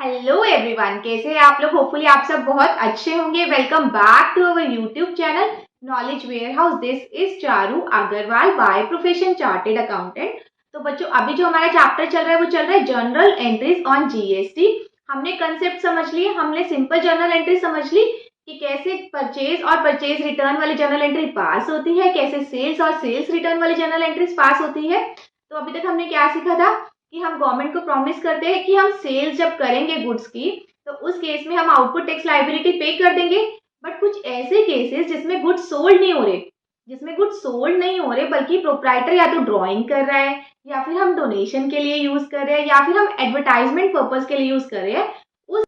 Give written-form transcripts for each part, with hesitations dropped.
Hello everyone, कैसे हैं आप लोग। होपफुली आप सब बहुत अच्छे होंगे। Welcome back to our YouTube channel knowledge where house. This is Charu Agarwal, by profession chartered accountant. तो बच्चों, अभी जो हमारा चैप्टर चल रहा है वो चल रहा है जर्नल एंट्रीज ऑन जीएसटी। हमने कंसेप्ट समझ लिए, हमने सिंपल जर्नल एंट्री समझ ली कि कैसे परचेज और परचेज रिटर्न वाली जर्नल एंट्री पास होती है, कैसे सेल्स और सेल्स रिटर्न वाली जर्नल एंट्रीज पास होती है। तो अभी तक हमने क्या सीखा था कि हम गवर्नमेंट को प्रॉमिस करते हैं कि हम सेल्स जब करेंगे गुड्स की, तो उस केस में हम आउटपुट टैक्स लायबिलिटी पे कर देंगे। बट कुछ ऐसे केसेस जिसमें गुड्स सोल्ड नहीं हो रहे, बल्कि प्रोप्राइटर या तो ड्राइंग कर रहा है, या फिर हम डोनेशन के लिए यूज कर रहे हैं, या फिर हम एडवर्टाइजमेंट पर्पज के लिए यूज कर रहे हैं, उस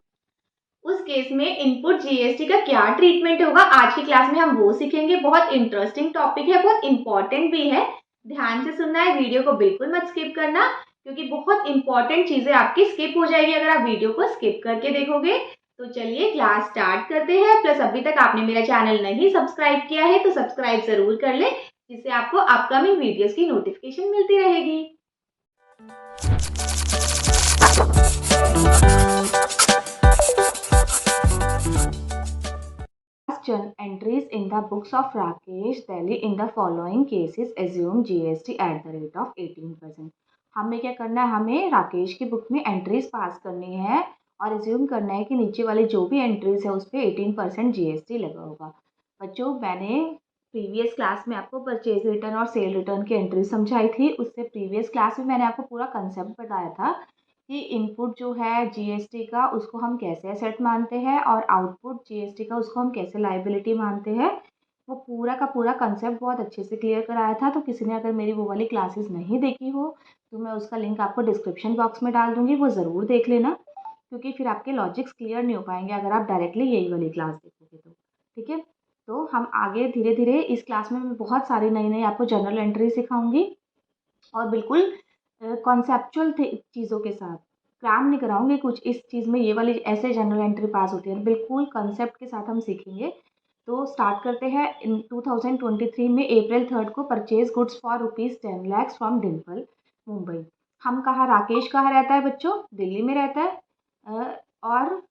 उस केस में इनपुट जीएसटी का क्या ट्रीटमेंट होगा, आज की क्लास में हम वो सीखेंगे। बहुत इंटरेस्टिंग टॉपिक है, बहुत इंपॉर्टेंट भी है। ध्यान से सुनना है, वीडियो को बिल्कुल मत स्किप करना, क्योंकि बहुत इंपॉर्टेंट चीजें आपकी स्किप हो जाएगी अगर आप वीडियो को स्किप करके देखोगे। तो चलिए क्लास स्टार्ट करते हैं। प्लस अभी तक आपने मेरा चैनल नहीं सब्सक्राइब किया है तो सब्सक्राइब जरूर कर ले, जिससे आपको अपकमिंग वीडियोस की नोटिफिकेशन मिलती रहेगी। Entries in the books of Rakesh Delhi in the following cases assume GST at the rate of 18%। हमें क्या करना है, हमें राकेश की बुक में एंट्रीज पास करनी है और एज्यूम करना है कि नीचे वाली जो भी एंट्रीज है उस पर 18% जीएसटी लगा होगा। बच्चों, मैंने प्रीवियस क्लास में आपको परचेज रिटर्न और सेल रिटर्न की एंट्रीज समझाई थी। उससे प्रीवियस क्लास में मैंने आपको पूरा कंसेप्ट बताया था कि इनपुट जो है जीएसटी का उसको हम कैसे एसेट मानते हैं और आउटपुट जीएसटी का उसको हम कैसे लायबिलिटी मानते हैं। वो पूरा का पूरा कंसेप्ट बहुत अच्छे से क्लियर कराया था। तो किसी ने अगर मेरी वो वाली क्लासेस नहीं देखी हो तो मैं उसका लिंक आपको डिस्क्रिप्शन बॉक्स में डाल दूंगी, वो ज़रूर देख लेना, क्योंकि फिर आपके लॉजिक्स क्लियर नहीं हो पाएंगे अगर आप डायरेक्टली यही वाली क्लास देखोगे तो। ठीक है, तो हम आगे धीरे धीरे इस क्लास में मैं बहुत सारी नई नई आपको जर्नल एंट्री सिखाऊंगी और बिल्कुल कॉन्सेप्चुअल चीज़ों के साथ क्रैम नहीं कराऊंगी कुछ इस चीज़ में ये वाली ऐसे जनरल एंट्री पास होती है, बिल्कुल कंसेप्ट के साथ हम सीखेंगे। तो स्टार्ट करते हैं। इन 2023 में अप्रैल 3 को purchase goods for ₹10 lakh from Dimple, Mumbai. हम कहाँ, राकेश कहाँ रहता है बच्चों? दिल्ली में रहता है। और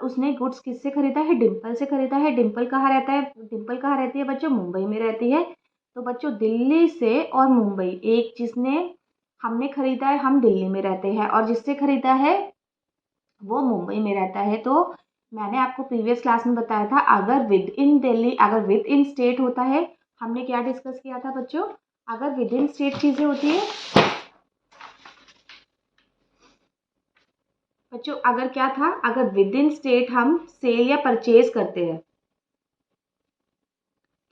उसने गुड्स किससे खरीदा है? डिम्पल से खरीदा है। डिम्पल कहाँ रहता है? डिम्पल कहाँ रहती है बच्चों? मुंबई में रहती है। तो बच्चों, दिल्ली से और मुंबई, एक जिसने हमने खरीदा है, हम दिल्ली में रहते हैं, और जिससे खरीदा है वो मुंबई में रहता है। तो मैंने आपको प्रीवियस क्लास में बताया था, अगर विद इन दिल्ली, अगर विद इन स्टेट होता है, हमने क्या डिस्कस किया था बच्चों? अगर विद इन स्टेट चीज़ें होती है बच्चों, अगर क्या था, अगर विद इन स्टेट हम सेल या परचेज करते हैं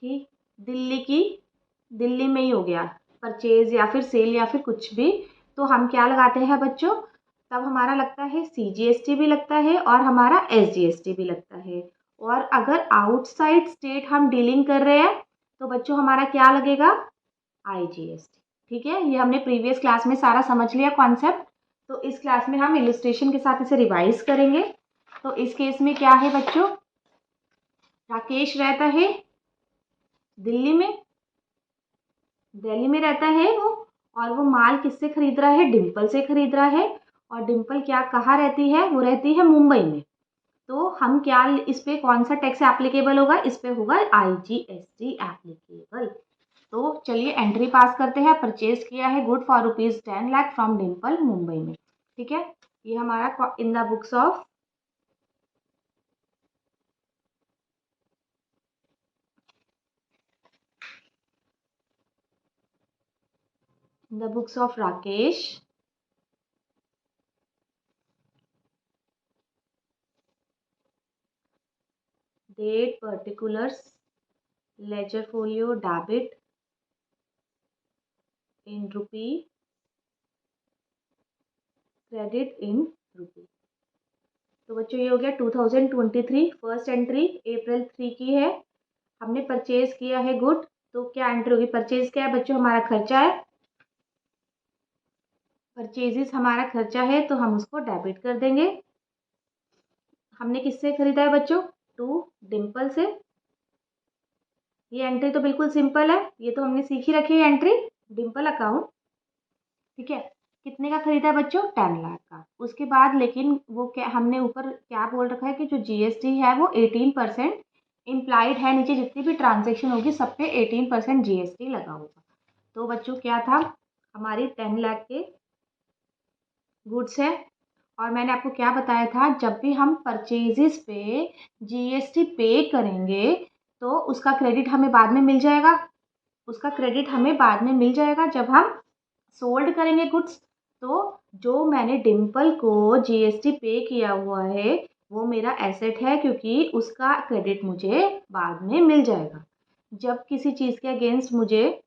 कि दिल्ली में ही हो गया परचेज या फिर सेल या फिर कुछ भी, तो हम क्या लगाते हैं बच्चों? तब हमारा लगता है सीजीएसटी भी लगता है और हमारा एसजीएसटी भी लगता है। और अगर आउटसाइड स्टेट हम डीलिंग कर रहे हैं तो बच्चों हमारा क्या लगेगा? आईजीएसटी। ठीक है, ये हमने प्रीवियस क्लास में सारा समझ लिया कॉन्सेप्ट। तो इस क्लास में हम इलस्ट्रेशन के साथ इसे रिवाइज करेंगे। तो इस केस में क्या है बच्चों? राकेश रहता है दिल्ली में, दिल्ली में रहता है वो, और वो माल किससे खरीद रहा है? डिम्पल से खरीद रहा है। और डिम्पल क्या कहाँ रहती है? वो रहती है मुंबई में। तो हम क्या, इस पे कौन सा टैक्स एप्लीकेबल होगा? इस पे होगा आईजीएसटी एप्लीकेबल। तो चलिए एंट्री पास करते हैं। परचेज किया है good for ₹10 lakh from Dimple, Mumbai में। ठीक है, ये हमारा in the books of Rakesh. Date, particulars, ledger folio, debit in rupee, credit in rupee. तो बच्चों ये हो गया 2023 फर्स्ट एंट्री अप्रैल 3 की है। हमने परचेज किया है गुड, तो क्या एंट्री होगी? परचेज क्या है बच्चों? हमारा खर्चा है। परचेजेस हमारा खर्चा है तो हम उसको डेबिट कर देंगे। हमने किससे खरीदा है बच्चों? टू डिम्पल से। ये एंट्री तो बिल्कुल सिंपल है, ये तो हमने सीख ही रखी है एंट्री, डिम्पल अकाउंट। ठीक है, कितने का खरीदा है बच्चों? 10 लाख का। उसके बाद लेकिन वो क्या हमने ऊपर क्या बोल रखा है कि जो जीएसटी है वो 18% इम्प्लाइड है, नीचे जितनी भी ट्रांजेक्शन होगी सब पे 18% जीएसटी लगा होगा। तो बच्चों क्या था, हमारी 10 लाख के गुड्स है, और मैंने आपको क्या बताया था, जब भी हम परचेजेस पे जीएसटी पे करेंगे तो उसका क्रेडिट हमें बाद में मिल जाएगा। उसका क्रेडिट हमें बाद में मिल जाएगा जब हम सोल्ड करेंगे गुड्स। तो जो मैंने डिम्पल को जीएसटी पे किया हुआ है वो मेरा एसेट है, क्योंकि उसका क्रेडिट मुझे बाद में मिल जाएगा। जब किसी चीज़ के अगेंस्ट मुझे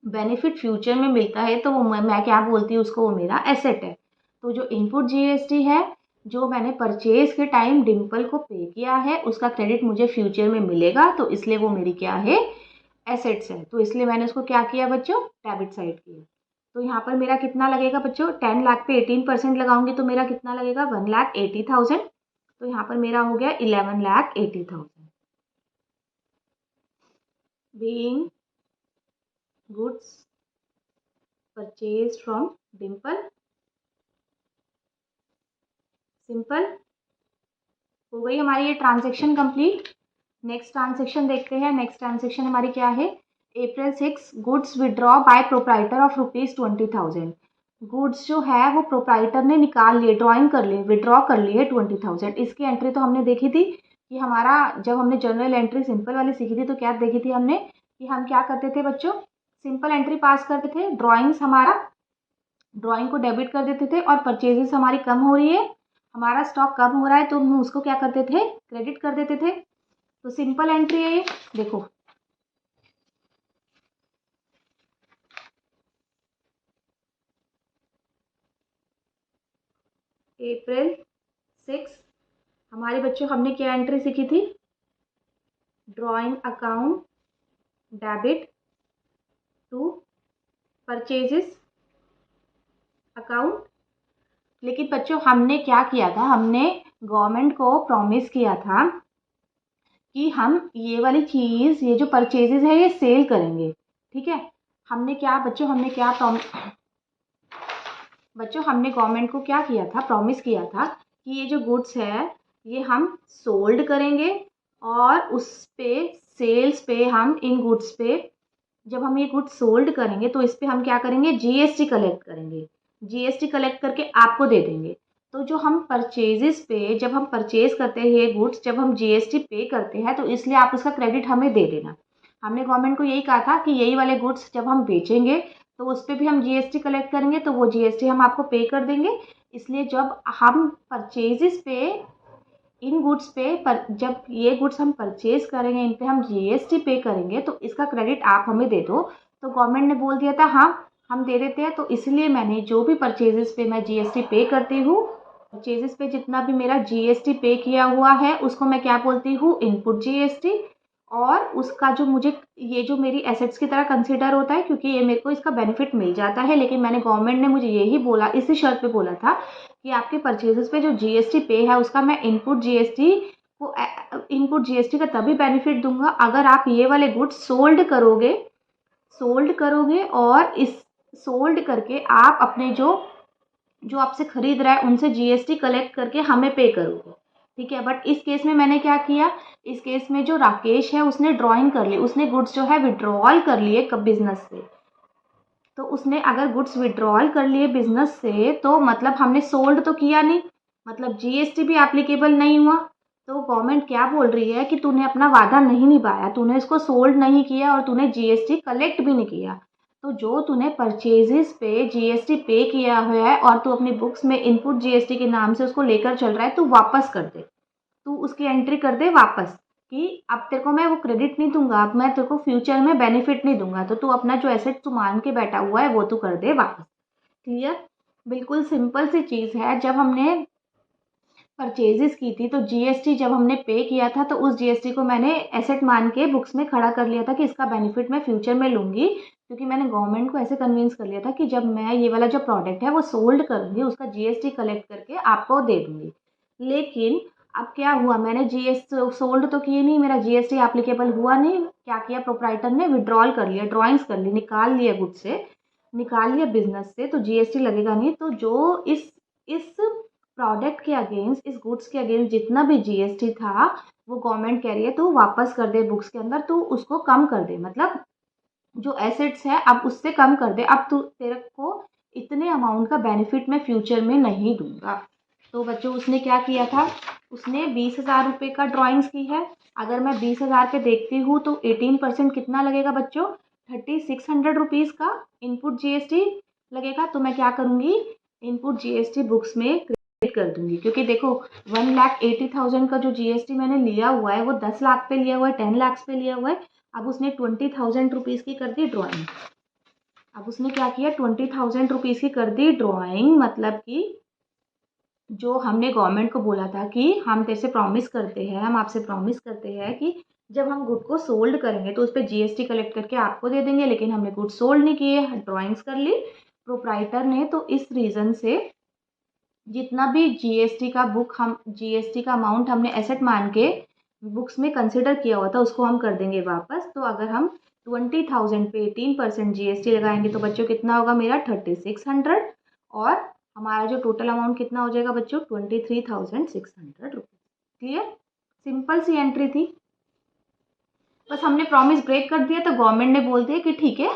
बेनिफिट फ्यूचर में मिलता है तो वो मैं क्या बोलती हूँ उसको, वो मेरा एसेट है। तो जो इनपुट जीएसटी है, जो मैंने परचेज के टाइम डिम्पल को पे किया है, उसका क्रेडिट मुझे फ्यूचर में मिलेगा, तो इसलिए वो मेरी क्या है, एसेट्स है। तो इसलिए मैंने उसको क्या किया बच्चों, डेबिट साइड किया। तो यहाँ पर मेरा कितना लगेगा बच्चों, 10 लाख पे 18% लगाऊंगी तो मेरा कितना लगेगा, 1,80,000। तो यहाँ पर मेरा हो गया 11,80,000 being goods purchase from Dimple. Simple हो गई हमारी ये ट्रांजेक्शन कंप्लीट। नेक्स्ट ट्रांजेक्शन देखते हैं। नेक्स्ट ट्रांजेक्शन हमारी क्या है, April 6 goods withdraw by proprietor of ₹20,000। Goods जो है वो प्रोप्राइटर ने निकाल लिए, ड्राइंग कर लिए, विड्रॉ कर लिए 20,000। इसकी एंट्री तो हमने देखी थी कि हमारा, जब हमने जर्नल एंट्री सिंपल वाली सीखी थी तो क्या देखी थी हमने कि हम क्या करते थे बच्चों, सिंपल एंट्री पास करते थे, ड्राइंग्स हमारा, ड्राइंग को डेबिट कर देते थे, और परचेजेस हमारी कम हो रही है, हमारा स्टॉक कम हो रहा है तो हम उसको क्या करते थे, क्रेडिट कर देते थे। तो सिंपल एंट्री है ये, देखो April 6 हमारे बच्चों हमने क्या एंट्री सीखी थी, drawing account debit to purchases account. लेकिन बच्चों हमने क्या किया था, हमने गवर्नमेंट को प्रॉमिस किया था कि हम ये वाली चीज़, ये जो परचेजेस है ये सेल करेंगे, ठीक है। हमने क्या बच्चों, हमने क्या बच्चों हमने गवर्नमेंट को क्या किया था, प्रॉमिस किया था कि ये जो गुड्स है ये हम सोल्ड करेंगे, और उस पे सेल्स पे हम इन गुड्स पे, जब हम ये गुड्स सोल्ड करेंगे तो इस पे हम क्या करेंगे, जीएसटी कलेक्ट करेंगे। जीएसटी कलेक्ट करके आपको दे देंगे। तो जो हम परचेजेस पे, जब हम परचेज करते हैं ये गुड्स, जब हम जीएसटी पे करते हैं तो इसलिए आप उसका क्रेडिट हमें दे देना। हमने गवर्नमेंट को यही कहा था कि यही वाले गुड्स जब हम बेचेंगे तो उस पर भी हम जीएसटी कलेक्ट करेंगे, तो वो जीएसटी हम आपको पे कर देंगे। इसलिए जब हम परचेजेस पे, इन गुड्स पे जब ये गुड्स हम परचेज करेंगे, इन पे हम जीएसटी पे करेंगे तो इसका क्रेडिट आप हमें दे दो। तो गवर्नमेंट ने बोल दिया था हाँ हम दे देते हैं। तो इसलिए मैंने जो भी परचेजेस पे मैं जीएसटी पे करती हूँ, परचेजेस पे जितना भी मेरा जीएसटी पे किया हुआ है उसको मैं क्या बोलती हूँ, इनपुट जीएसटी। और उसका जो मुझे, ये जो मेरी एसेट्स की तरह कंसिडर होता है, क्योंकि ये मेरे को इसका बेनिफिट मिल जाता है। लेकिन मैंने, गवर्नमेंट ने मुझे यही बोला, इसी शर्त पे बोला था कि आपके परचेजेस पे जो जीएसटी पे है उसका मैं इनपुट जीएसटी को, इनपुट जीएसटी का तभी बेनिफिट दूंगा अगर आप ये वाले गुड्स सोल्ड करोगे और इस सोल्ड करके आप अपने जो जो आपसे खरीद रहा है उनसे जीएसटी कलेक्ट करके हमें पे करोगे, ठीक है। बट इस केस में मैंने क्या किया, इस केस में जो राकेश है उसने ड्राइंग कर ली, उसने गुड्स जो है विड्रॉल कर लिए कब, बिजनेस से। तो उसने अगर गुड्स विड्रॉल कर लिए बिजनेस से तो मतलब हमने सोल्ड तो किया नहीं, मतलब जीएसटी भी एप्लीकेबल नहीं हुआ। तो गवर्नमेंट क्या बोल रही है कि तूने अपना वादा नहीं निभाया, तूने इसको सोल्ड नहीं किया और तूने जीएसटी कलेक्ट भी नहीं किया। तो जो तूने परचेजेस पे जीएसटी पे किया हुआ है और तू अपनी बुक्स में इनपुट जीएसटी के नाम से उसको लेकर चल रहा है, तू वापस कर दे, तू उसकी एंट्री कर दे वापस, कि अब तेरे को मैं वो क्रेडिट नहीं दूंगा, अब मैं तेरे को फ्यूचर में बेनिफिट नहीं दूंगा, तो तू अपना जो एसेट तू मान के बैठा हुआ है वो तू कर दे वापस। क्लियर, बिल्कुल सिंपल सी चीज़ है। जब हमने परचेजेस की थी तो जीएसटी जब हमने पे किया था तो उस जीएसटी को मैंने एसेट मान के बुक्स में खड़ा कर लिया था कि इसका बेनिफिट मैं फ्यूचर में लूँगी, क्योंकि मैंने गवर्नमेंट को ऐसे कन्विंस कर लिया था कि जब मैं ये वाला जो प्रोडक्ट है वो सोल्ड करूँगी उसका जीएसटी कलेक्ट करके आपको दे दूँगी। लेकिन अब क्या हुआ, मैंने सोल्ड तो किए नहीं, मेरा जीएसटी एप्लीकेबल हुआ नहीं, क्या किया प्रोप्राइटर ने, विड्रॉल कर लिया, ड्राइंग्स कर ली, निकाल लिया गुड्स से। निकाल लिया बिजनेस से तो जीएसटी लगेगा नहीं। तो जो इस प्रोडक्ट के अगेंस्ट, इस गुड्स के अगेंस्ट जितना भी जीएसटी था वो गवर्नमेंट कह रही है तो वापस कर दे बुक्स के अंदर, तो उसको कम कर दे, मतलब जो एसेट्स है अब उससे कम कर दे, अब तू तेरे को इतने अमाउंट का बेनिफिट मैं फ्यूचर में नहीं दूंगा। तो बच्चों उसने क्या किया था, उसने 20,000 रुपये का ड्राइंग्स की है। अगर मैं 20,000 पे देखती हूँ तो 18% कितना लगेगा बच्चों, 3600 रुपीज़ का इनपुट जीएसटी लगेगा। तो मैं क्या करूँगी, इनपुट जीएसटी बुक्स में क्रेडिट कर दूंगी, क्योंकि देखो 1,80,000 का जो जीएसटी मैंने लिया हुआ है वो 10 लाख पे लिया हुआ है, 10 लाख पे लिया हुआ है। अब उसने 20,000 रुपीज़ की कर दी ड्राइंग। अब उसने क्या किया, 20,000 रुपीज़ की कर दी ड्राइंग, मतलब कि जो हमने गवर्नमेंट को बोला था कि हम तेरे से प्रॉमिस करते हैं, हम आपसे प्रॉमिस करते हैं कि जब हम गुड को सोल्ड करेंगे तो उस पर जीएसटी कलेक्ट करके आपको दे देंगे, लेकिन हमने गुड सोल्ड नहीं किए, ड्राइंग्स कर ली प्रोप्राइटर ने। तो इस रीज़न से जितना भी जीएसटी का बुक, हम जीएसटी का अमाउंट हमने एसेट मान के बुक्स में कंसिडर किया हुआ था उसको हम कर देंगे वापस। तो अगर हम 20,000 पे 18% जीएसटी लगाएंगे तो बच्चों कितना होगा मेरा 3600, और हमारा जो टोटल अमाउंट कितना हो जाएगा बच्चों 23,600 रुपीज़। क्लियर, सिंपल सी एंट्री थी, बस हमने प्रॉमिस ब्रेक कर दिया तो गवर्नमेंट ने बोल दिया कि ठीक है,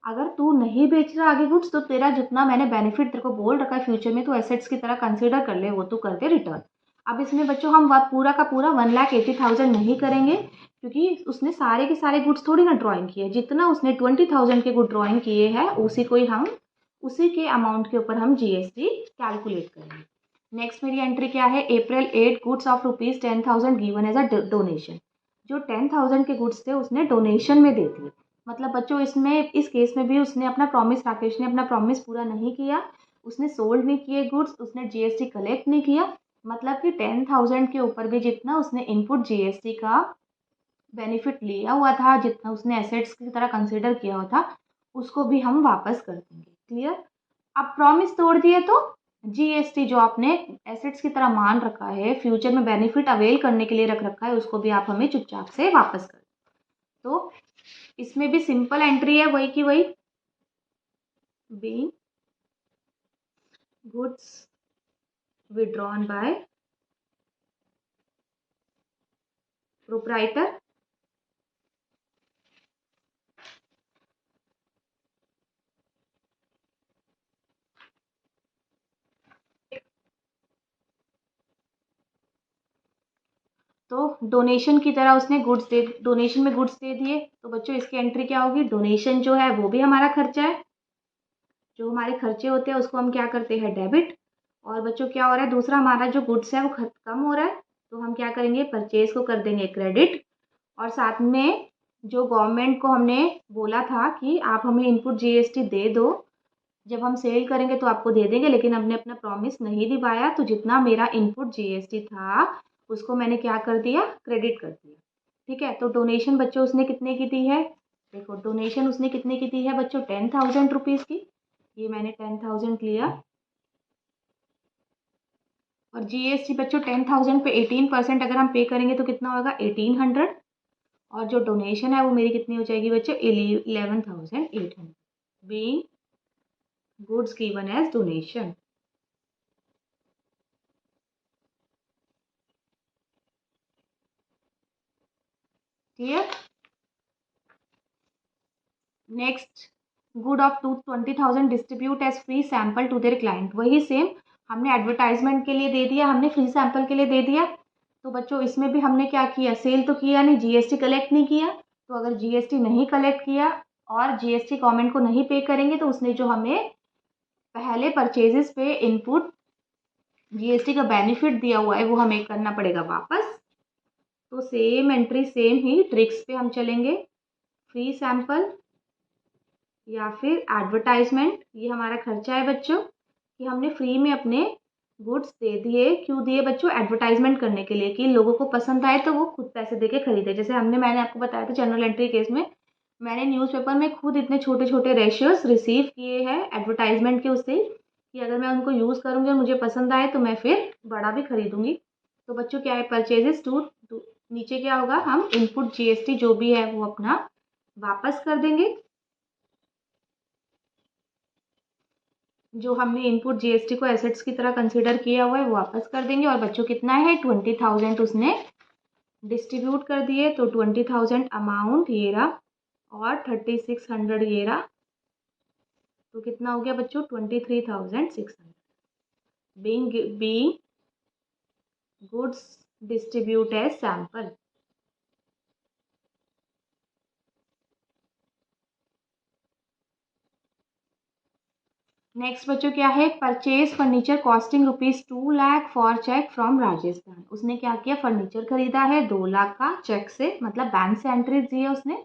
अगर तू नहीं बेच रहा आगे गुड्स तो तेरा जितना मैंने बेनिफिट तेरे को बोल रखा है फ्यूचर में तो एसेट्स की तरह कंसिडर कर ले, वो तो कर दे रिटर्न। अब इसमें बच्चों हम पूरा का पूरा 1,80,000 नहीं करेंगे, क्योंकि उसने सारे के सारे गुड्स थोड़ी ना ड्राइंग किए, जितना उसने 20,000 के गुड ड्राइंग किए हैं उसी को ही हम, उसी के अमाउंट के ऊपर हम जीएसटी कैलकुलेट करेंगे। नेक्स्ट मेरी एंट्री क्या है, April 8 goods of ₹10,000 given as a donation. जो 10,000 के गुड्स थे उसने डोनेशन में दे दिए। मतलब बच्चों इसमें, इस केस में भी उसने अपना प्रॉमिस, राकेश ने अपना प्रॉमिस पूरा नहीं किया, उसने सोल्ड नहीं किए गुड्स, उसने जीएसटी कलेक्ट नहीं किया। मतलब कि 10,000 के ऊपर भी जितना उसने इनपुट जीएसटी का बेनिफिट लिया हुआ था, जितना उसने एसेट्स की तरह कंसिडर किया हुआ था, उसको भी हम वापस कर देंगे। क्लियर, अब प्रॉमिस तोड़ दिए तो जीएसटी जो आपने एसेट्स की तरह मान रखा है, फ्यूचर में बेनिफिट अवेल करने के लिए रख रखा है, उसको भी आप हमें चुपचाप से वापस कर। तो इसमें भी सिंपल एंट्री है वही की वही, being goods withdrawn bye proprietor तो डोनेशन की तरह उसने गुड्स दे, डोनेशन में गुड्स दे दिए। तो बच्चों इसकी एंट्री क्या होगी, डोनेशन जो है वो भी हमारा खर्चा है, जो हमारे खर्चे होते हैं उसको हम क्या करते हैं डेबिट। और बच्चों क्या हो रहा है, दूसरा हमारा जो गुड्स है वो कम हो रहा है, तो हम क्या करेंगे परचेज को कर देंगे क्रेडिट। और साथ में जो गवर्नमेंट को हमने बोला था कि आप हमें इनपुट जीएसटी दे दो, जब हम सेल करेंगे तो आपको दे देंगे, लेकिन हमने अपना प्रॉमिस नहीं निभाया, तो जितना मेरा इनपुट जीएसटी था उसको मैंने क्या कर दिया, क्रेडिट कर दिया। ठीक है, तो डोनेशन बच्चों उसने कितने की दी है, देखो डोनेशन उसने कितने की दी है बच्चों 10,000 रुपीज़ की, ये मैंने 10,000 लिया। और जीएसटी बच्चों 10,000 पे 18% अगर हम पे करेंगे तो कितना होगा 1,800। और जो डोनेशन है वो मेरी कितनी हो जाएगी बच्चों 11,800, being goods given as donation. Clear, next good of 20,000 distribute as free sample to their client, वही सेम हमने एडवर्टाइजमेंट के लिए दे दिया, हमने फ्री सैंपल के लिए दे दिया। तो बच्चों इसमें भी हमने क्या किया, सेल तो किया नहीं, जीएसटी कलेक्ट नहीं किया। तो अगर जीएसटी नहीं कलेक्ट किया और जीएसटी गवर्नमेंट को नहीं पे करेंगे तो उसने जो हमें पहले परचेजेस पे इनपुट जीएसटी का बेनिफिट दिया हुआ है वो हमें करना पड़ेगा वापस। तो सेम एंट्री सेम ही ट्रिक्स पे हम चलेंगे, फ्री सैंपल या फिर एडवर्टाइजमेंट, ये हमारा खर्चा है बच्चों कि हमने फ्री में अपने गुड्स दे दिए। क्यों दिए बच्चों, एडवर्टाइजमेंट करने के लिए कि लोगों को पसंद आए तो वो खुद पैसे दे के खरीदे। जैसे मैंने आपको बताया था जनरल एंट्री केस में, मैंने न्यूज़पेपर में खुद इतने छोटे छोटे रेशियोज रिसीव किए हैं एडवर्टाइजमेंट के उससे, कि अगर मैं उनको यूज़ करूँगी और मुझे पसंद आए तो मैं फिर बड़ा भी खरीदूंगी। तो बच्चों क्या है, परचेजेस टू, नीचे क्या होगा, हम इनपुट जीएसटी जो भी है वो अपना वापस कर देंगे। जो हमने इनपुट जीएसटी को एसेट्स की तरह कंसिडर किया हुआ है वो वापस कर देंगे। और बच्चों कितना है 20,000 उसने डिस्ट्रीब्यूट कर दिए, तो 20,000 अमाउंट ये रहा और 3600 ये रहा, तो कितना हो गया बच्चों 23,600 being goods distribute as sample। Next बच्चों क्या है, purchase furniture costing ₹2 lakh for cheque from Rajasthan. उसने क्या किया, फर्नीचर खरीदा है 2 लाख का चेक से, मतलब बैंक से एंट्री दी है उसने,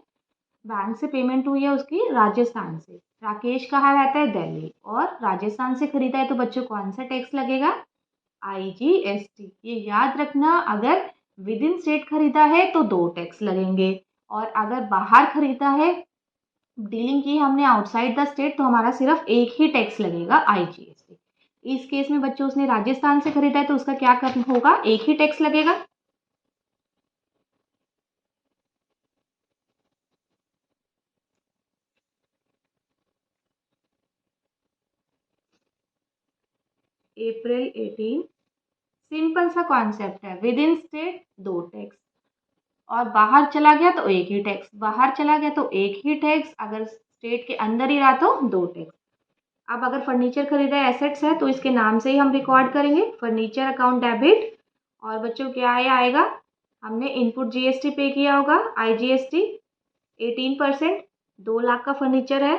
बैंक से पेमेंट हुई है उसकी राजस्थान से। राकेश कहाँ रहता है, दिल्ली, और राजस्थान से खरीदा है, तो बच्चों कौन सा टैक्स लगेगा, IGST। ये याद रखना, अगर विद इन स्टेट खरीदा है तो 2 टैक्स लगेंगे, और अगर बाहर खरीदा है, डीलिंग की हमने आउटसाइड द स्टेट, तो हमारा सिर्फ एक ही टैक्स लगेगा, IGST। इस केस में बच्चों उसने राजस्थान से खरीदा है, तो उसका क्या करना होगा, एक ही टैक्स लगेगा। अप्रैल 18, सिंपल सा कॉन्सेप्ट है, विद इन स्टेट 2 टैक्स, और बाहर चला गया तो एक ही टैक्स, बाहर चला गया तो एक ही टैक्स, अगर स्टेट के अंदर ही रहा तो 2 टैक्स। अब अगर फर्नीचर खरीदा है, एसेट्स है, तो इसके नाम से ही हम रिकॉर्ड करेंगे, फर्नीचर अकाउंट डेबिट। और बच्चों क्या आएगा, हमने इनपुट जीएसटी पे किया होगा, IGST 18%, 2 लाख का फर्नीचर है,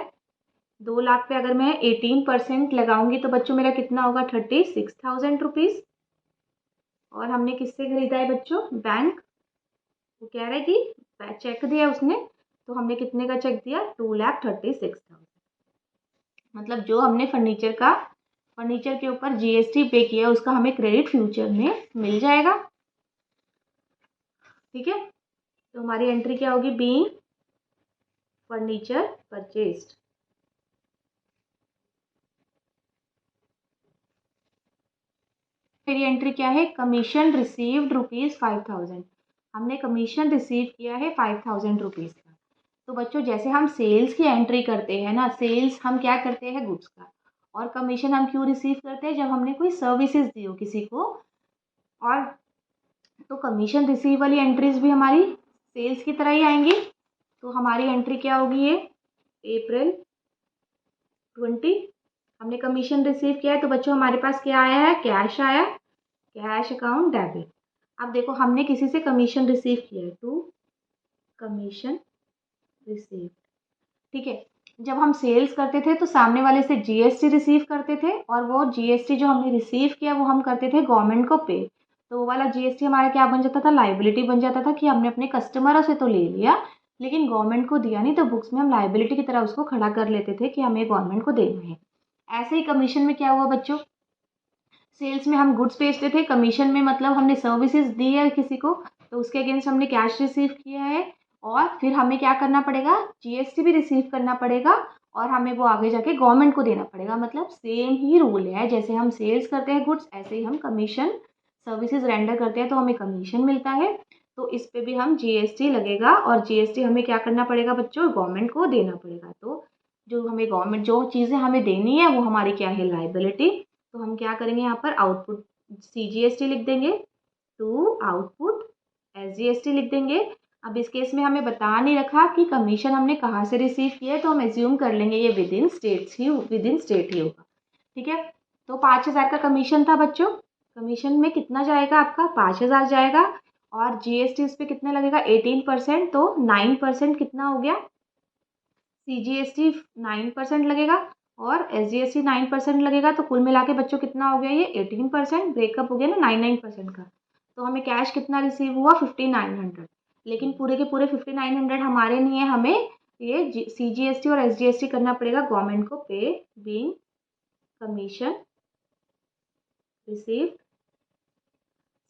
2 लाख पे अगर मैं 18% लगाऊंगी तो बच्चों मेरा कितना होगा, 36,000 रुपीज़। और हमने किससे खरीदा है बच्चों, बैंक, वो कह रहे कि चेक दिया उसने, तो हमने कितने का चेक दिया, 2,36,000। मतलब जो हमने फर्नीचर के ऊपर जीएसटी पे किया उसका हमें क्रेडिट फ्यूचर में मिल जाएगा। ठीक है, तो हमारी एंट्री क्या होगी, बीइंग फर्नीचर परचेस्ड। मेरी एंट्री क्या है, कमीशन रिसीव्ड ₹5,000। हमने कमीशन रिसीव किया है 5,000 रुपीज़ का। तो बच्चों जैसे हम सेल्स की एंट्री करते हैं ना, सेल्स हम क्या करते हैं, गुड्स का, और कमीशन हम क्यों रिसीव करते हैं, जब हमने कोई सर्विसेज दी हो किसी को। और तो कमीशन रिसीव वाली एंट्रीज भी हमारी सेल्स की तरह ही आएंगी। तो हमारी एंट्री क्या होगी, ये अप्रैल 20, हमने कमीशन रिसीव किया है, तो बच्चों हमारे पास क्या आया है, कैश आया, कैश अकाउंट डेबिट। अब देखो हमने किसी से कमीशन रिसीव किया है, टू कमीशन रिसीव। ठीक है, जब हम सेल्स करते थे तो सामने वाले से जीएसटी रिसीव करते थे, और वो जीएसटी जो हमने रिसीव किया वो हम करते थे गवर्नमेंट को पे। तो वो वाला जीएसटी हमारा क्या बन जाता था, लाइबिलिटी बन जाता था, कि हमने अपने कस्टमरों से तो ले लिया लेकिन गवर्नमेंट को दिया नहीं, तो बुक्स में हम लाइबिलिटी की तरह उसको खड़ा कर लेते थे कि हमें गवर्नमेंट को देना है। ऐसे ही कमीशन में क्या हुआ बच्चों, सेल्स में हम गुड्स बेचते थे, कमीशन में मतलब हमने सर्विसेज दी है किसी को, तो उसके अगेंस्ट हमने कैश रिसीव किया है, और फिर हमें क्या करना पड़ेगा, जीएसटी भी रिसीव करना पड़ेगा, और हमें वो आगे जाके गवर्नमेंट को देना पड़ेगा। मतलब सेम ही रूल है, जैसे हम सेल्स करते हैं गुड्स, ऐसे ही हम कमीशन सर्विसेज रेंडर करते हैं तो हमें कमीशन मिलता है। तो इस पे भी हम जीएसटी लगेगा, और जीएसटी हमें क्या करना पड़ेगा बच्चों, गवर्नमेंट को देना पड़ेगा। तो जो हमें गवर्नमेंट जो चीज़ें हमें देनी है वो हमारी क्या है, लाइबिलिटी। तो हम क्या करेंगे, यहाँ पर आउटपुट CGST लिख देंगे, टू आउटपुट SGST लिख देंगे। अब इस केस में हमें बता नहीं रखा कि कमीशन हमने कहाँ से रिसीव किया है, तो हम एज्यूम कर लेंगे ये विद इन स्टेट ही होगा। ठीक है, तो 5,000 का कमीशन था बच्चों, कमीशन में कितना जाएगा आपका, 5,000 जाएगा, और जीएसटी इस पर कितना लगेगा, 18%, तो 9% कितना हो गया, CGST 9% लगेगा, और SGST 9% लगेगा, तो कुल मिला के बच्चों कितना हो गया, ये 18% ब्रेकअप हो गया ना 9% का। तो हमें कैश कितना रिसीव हुआ, 5,900। लेकिन पूरे के पूरे 5,900 हमारे नहीं है, हमें ये CGST और SGST करना पड़ेगा गवर्नमेंट को पे, बीइंग कमीशन रिसीव।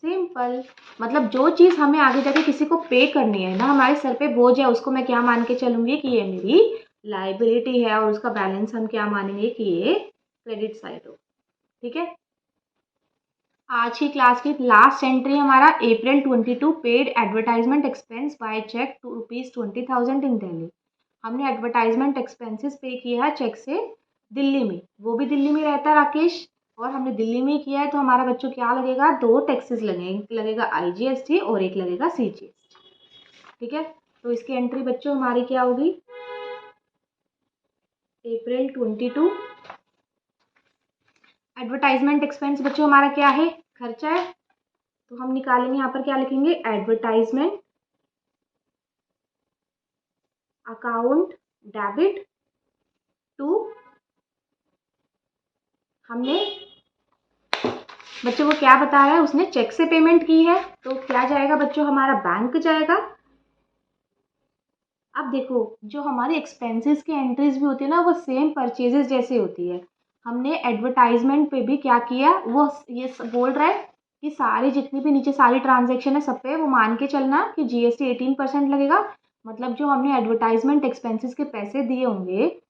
सिंपल, मतलब जो चीज़ हमें आगे जाके किसी को पे करनी है ना, हमारे सर पे बोझ है, उसको मैं क्या मान के चलूंगी कि ये मेरी लाइबिलिटी है, और उसका बैलेंस हम क्या मानेंगे कि ये क्रेडिट साइड हो। ठीक है, आज की क्लास की लास्ट एंट्री हमारा April 22, paid advertisement expense by cheque ₹20,000 in Delhi. हमने एडवर्टाइजमेंट एक्सपेंसेस पे किया है चेक से दिल्ली में, वो भी दिल्ली में रहता है राकेश, और हमने दिल्ली में ही किया है, तो हमारा बच्चों क्या लगेगा, 2 टैक्सेस लगेंगे, एक लगेगा IGST और एक लगेगा CGST। ठीक है, तो इसकी एंट्री बच्चों हमारी क्या होगी, अप्रैल 22। एडवर्टाइजमेंट एक्सपेंस बच्चों हमारा क्या है, खर्चा है, तो हम निकालेंगे यहाँ पर, क्या लिखेंगे, एडवर्टाइजमेंट अकाउंट डेबिट टू, हमने बच्चों को क्या बता रहा है, उसने चेक से पेमेंट की है, तो क्या जाएगा बच्चों, हमारा बैंक जाएगा। अब देखो, जो हमारी एक्सपेंसेस की एंट्रीज भी होती है ना, वो सेम परचेजेस जैसे होती है। हमने एडवर्टाइजमेंट पे भी क्या किया, वो ये बोल रहा है कि सारी जितनी भी नीचे सारी ट्रांजेक्शन है सब पे वो मान के चलना कि GST 18% लगेगा। मतलब जो हमने एडवर्टाइजमेंट एक्सपेंसेस के पैसे दिए होंगे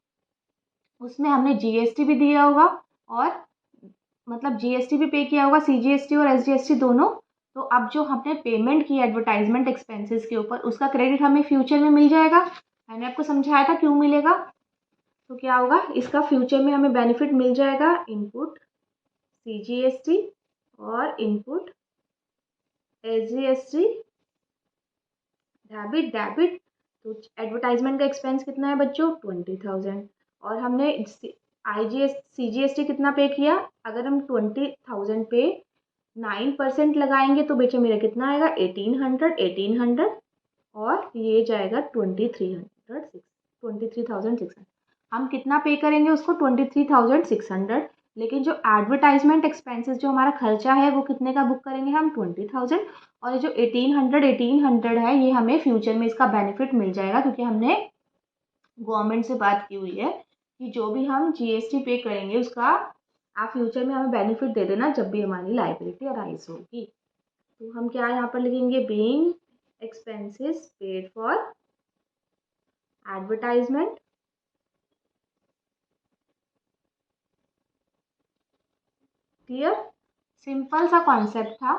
उसमें हमने GST भी दिया होगा, और मतलब GST भी पे किया होगा, CGST और SGST दोनों। तो अब जो हमने पेमेंट की एडवर्टाइजमेंट एक्सपेंसेस के ऊपर, उसका क्रेडिट हमें फ्यूचर में मिल जाएगा। मैंने आपको समझाया था क्यों मिलेगा, तो क्या होगा, इसका फ्यूचर में हमें बेनिफिट मिल जाएगा, इनपुट CGST और इनपुट SGST डेबिट डेबिट। तो एडवर्टाइजमेंट का एक्सपेंस कितना है बच्चों, 20,000, और हमने CGST कितना पे किया, अगर हम 20,000 पे 9% लगाएंगे तो बेटा मेरा कितना आएगा, 1800, और ये जाएगा 23,600। हम कितना पे करेंगे उसको, 23,600, लेकिन जो एडवर्टाइजमेंट एक्सपेंसेस जो हमारा खर्चा है वो कितने का बुक करेंगे हम, 20,000, और ये जो 1800 है ये हमें फ्यूचर में इसका बेनिफिट मिल जाएगा, क्योंकि हमने गवर्नमेंट से बात की हुई है कि जो भी हम GST पे करेंगे उसका आप फ्यूचर में हमें बेनिफिट दे देना जब भी हमारी लाइबिलिटी अराइज होगी। तो हम क्या यहाँ पर लिखेंगे, being expenses paid for advertisement clear. Simple सा कॉन्सेप्ट था।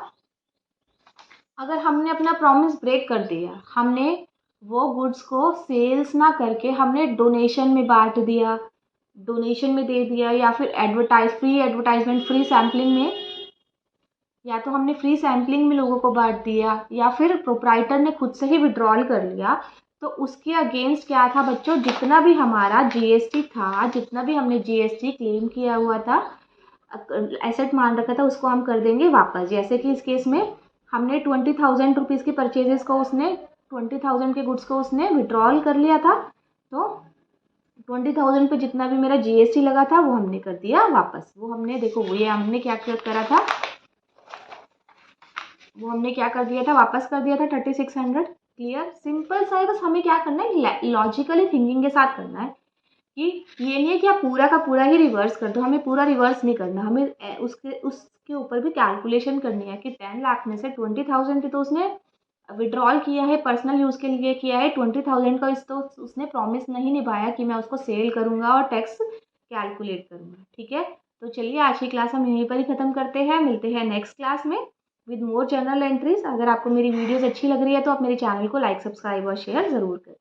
अगर हमने अपना प्रॉमिस ब्रेक कर दिया, हमने वो गुड्स को सेल्स ना करके हमने डोनेशन में बांट दिया, डोनेशन में दे दिया, या फिर फ्री एडवर्टाइजमेंट, फ्री सैम्पलिंग में, या तो हमने फ्री सैम्पलिंग में लोगों को बांट दिया, या फिर प्रोप्राइटर ने खुद से ही विड्रॉल कर लिया, तो उसके अगेंस्ट क्या था बच्चों, जितना भी हमारा GST था, जितना भी हमने GST क्लेम किया हुआ था, एसेट मान रखा था, उसको हम कर देंगे वापस। जैसे कि इस केस में हमने 20,000 रुपीज़ की परचेजेस को, उसने 20,000 के गुड्स को उसने विड्रॉल कर लिया था, तो 20,000 पे जितना भी मेरा GST लगा था वो हमने कर दिया वापस। वो हमने देखो, ये हमने क्या करा था, वो हमने क्या कर दिया था, वापस कर दिया था 3600। क्लियर, सिंपल सा है, बस हमें क्या करना है, लॉजिकली थिंकिंग के साथ करना है, कि ये नहीं है कि आप पूरा का पूरा ही रिवर्स कर दो, हमें पूरा रिवर्स नहीं करना, हमें उसके ऊपर भी कैलकुलेशन करनी है कि 10 लाख में से 20,000 तो उसने विड्रॉल किया है, पर्सनल यूज़ के लिए किया है, 20,000 का इस तो उसने प्रॉमिस नहीं निभाया कि मैं उसको सेल करूँगा और टैक्स कैलकुलेट करूँगा। ठीक है, तो चलिए आज की क्लास हम यहीं पर ही ख़त्म करते हैं, मिलते हैं नेक्स्ट क्लास में विद मोर जर्नल एंट्रीज। अगर आपको मेरी वीडियोस अच्छी लग रही है तो आप मेरे चैनल को लाइक, सब्सक्राइब और शेयर ज़रूर करें।